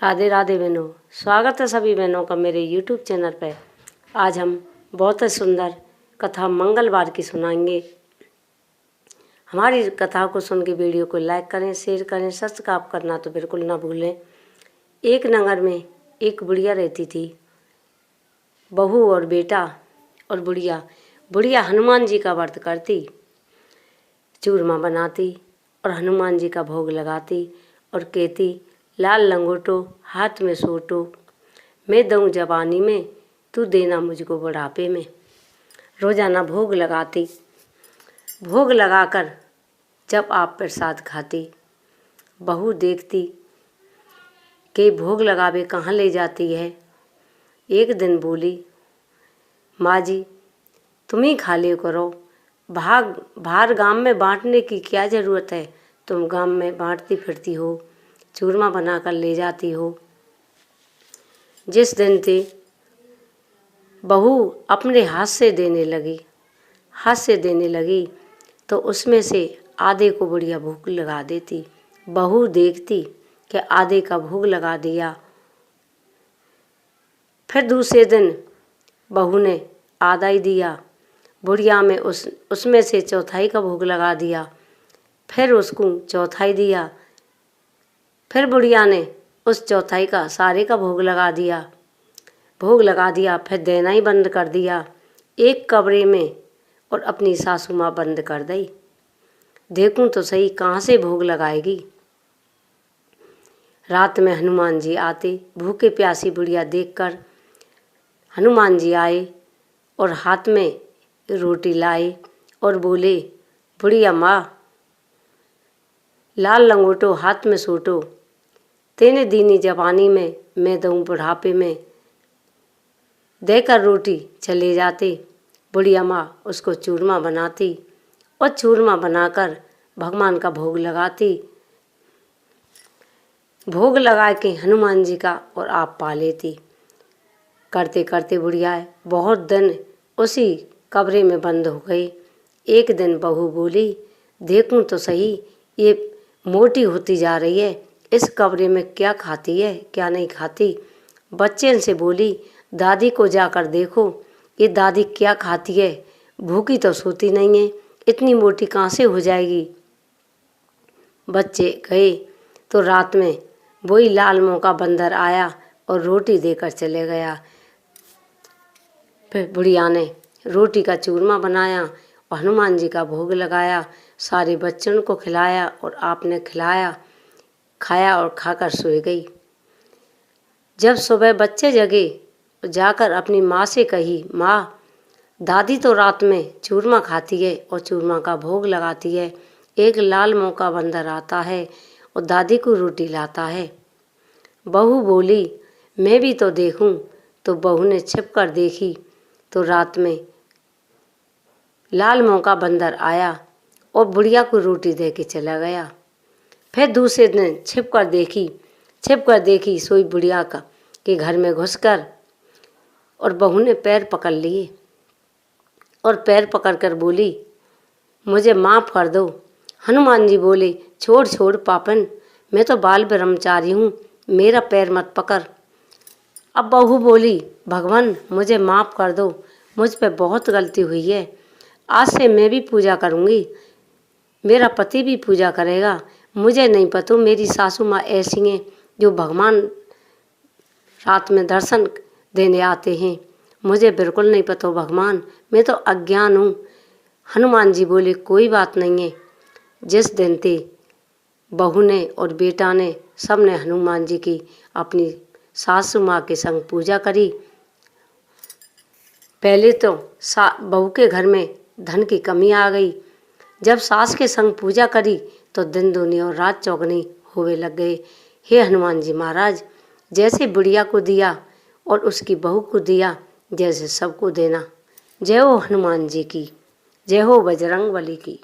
राधे राधे बहनों, स्वागत है सभी बहनों का मेरे YouTube चैनल पर। आज हम बहुत ही सुंदर कथा मंगलवार की सुनाएंगे। हमारी कथा को सुन के वीडियो को लाइक करें, शेयर करें, सब्सक्राइब करना तो बिल्कुल ना भूलें। एक नगर में एक बुढ़िया रहती थी, बहू और बेटा और बुढ़िया हनुमान जी का व्रत करती, चूरमा बनाती और हनुमान जी का भोग लगाती और कहती, लाल लंगोटो हाथ में सोटो, मैं दूँ जवानी में, तू देना मुझको बुढ़ापे में। रोज़ाना भोग लगाती। भोग लगाकर जब आप प्रसाद खाती, बहू देखती कि भोग लगावे कहाँ ले जाती है। एक दिन बोली, माँ जी तुम ही खा ले करो, बाहर गांव में बांटने की क्या ज़रूरत है। तुम गांव में बांटती फिरती हो, चूरमा बनाकर ले जाती हो। जिस दिन से बहू अपने हाथ से देने लगी तो उसमें से आधे को बुढ़िया भोग लगा देती। बहू देखती कि आधे का भोग लगा दिया। फिर दूसरे दिन बहू ने आधा ही दिया, बुढ़िया में उसमें से चौथाई का भोग लगा दिया। फिर उसको चौथाई दिया। फिर बुढ़िया ने उस चौथाई का सारे का भोग लगा दिया। फिर देना ही बंद कर दिया एक कमरे में और अपनी सासू माँ बंद कर दी। देखूं तो सही कहाँ से भोग लगाएगी। रात में हनुमान जी आते, भूखे प्यासी बुढ़िया देखकर हनुमान जी आए और हाथ में रोटी लाए और बोले, बुढ़िया माँ लाल लंगोटो हाथ में सोटो, तेने दीनी जवानी में, मैं दूँ बुढ़ापे में। देकर रोटी चले जाते। बुढ़िया माँ उसको चूरमा बनाती और चूरमा बनाकर भगवान का भोग लगाती। भोग लगा के हनुमान जी का और आप पा लेती। करते करते बुढ़िया बहुत दिन उसी कमरे में बंद हो गई। एक दिन बहू बोली, देखूं तो सही ये मोटी होती जा रही है, इस कमरे में क्या खाती है क्या नहीं खाती। बच्चे से बोली, दादी को जाकर देखो ये दादी क्या खाती है, भूखी तो सोती नहीं है, इतनी मोटी कहाँ से हो जाएगी। बच्चे गए तो रात में वही लाल मुंह का बंदर आया और रोटी देकर चले गया। फिर बुढ़िया ने रोटी का चूरमा बनाया और हनुमान जी का भोग लगाया, सारे बच्चों को खिलाया और आपने खाया और खाकर सो गई। जब सुबह बच्चे जगे जाकर अपनी माँ से कही, माँ दादी तो रात में चूरमा खाती है और चूरमा का भोग लगाती है, एक लाल मुंह का बंदर आता है और दादी को रोटी लाता है। बहू बोली, मैं भी तो देखूं। तो बहू ने छिप कर देखी तो रात में लाल मुंह का बंदर आया और बुढ़िया को रोटी दे के चला गया। फिर दूसरे दिन छिप कर देखी सोई बुढ़िया का के घर में घुसकर, और बहू ने पैर पकड़ लिए और पैर पकड़कर बोली, मुझे माफ़ कर दो। हनुमान जी बोले, छोड़ पापन, मैं तो बाल ब्रह्मचारी हूँ, मेरा पैर मत पकड़। अब बहू बोली, भगवान मुझे माफ़ कर दो, मुझ पे बहुत गलती हुई है, आज से मैं भी पूजा करूँगी, मेरा पति भी पूजा करेगा। मुझे नहीं पता मेरी सासू माँ ऐसी हैं जो भगवान रात में दर्शन देने आते हैं, मुझे बिल्कुल नहीं पता भगवान, मैं तो अज्ञान हूँ। हनुमान जी बोले, कोई बात नहीं है। जिस दिन ते बहू ने और बेटा ने सब ने हनुमान जी की अपनी सासू माँ के संग पूजा करी। पहले तो बहू के घर में धन की कमी आ गई, जब सास के संग पूजा करी तो दिन दूनी और रात चौगनी होवे लग गए। हे हनुमान जी महाराज, जैसे बुढ़िया को दिया और उसकी बहू को दिया, जैसे सबको देना। जय हो हनुमान जी की, जय हो बजरंग बली की।